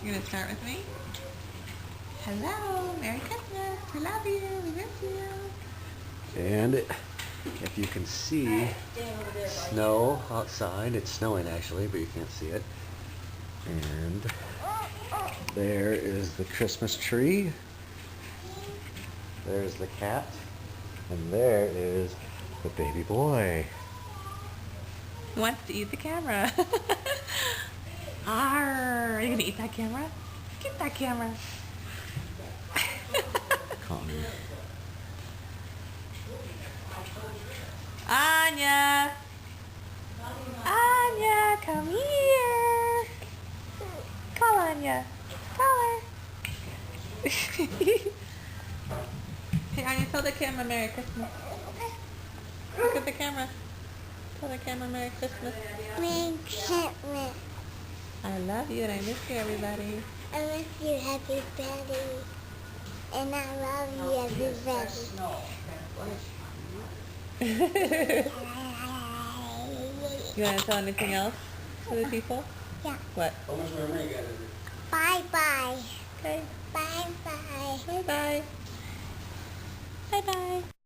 You're gonna start with me? Hello, Merry Christmas. We love you. We miss you. And if you can see snow outside, it's snowing actually, but you can't see it. And there is the Christmas tree. There's the cat. And there is the baby boy. Who wants to eat the camera? Arr, are you gonna eat that camera? Get that camera. Connor. Anya! Anya, come here! Call Anya. Call her. Hey, Anya, tell the camera Merry Christmas. Look at the camera. Tell the camera Merry Christmas. Merry Christmas. I love you and I miss you, everybody. I miss you, everybody. And I love you, everybody. You want to tell anything else to the people? Yeah. What?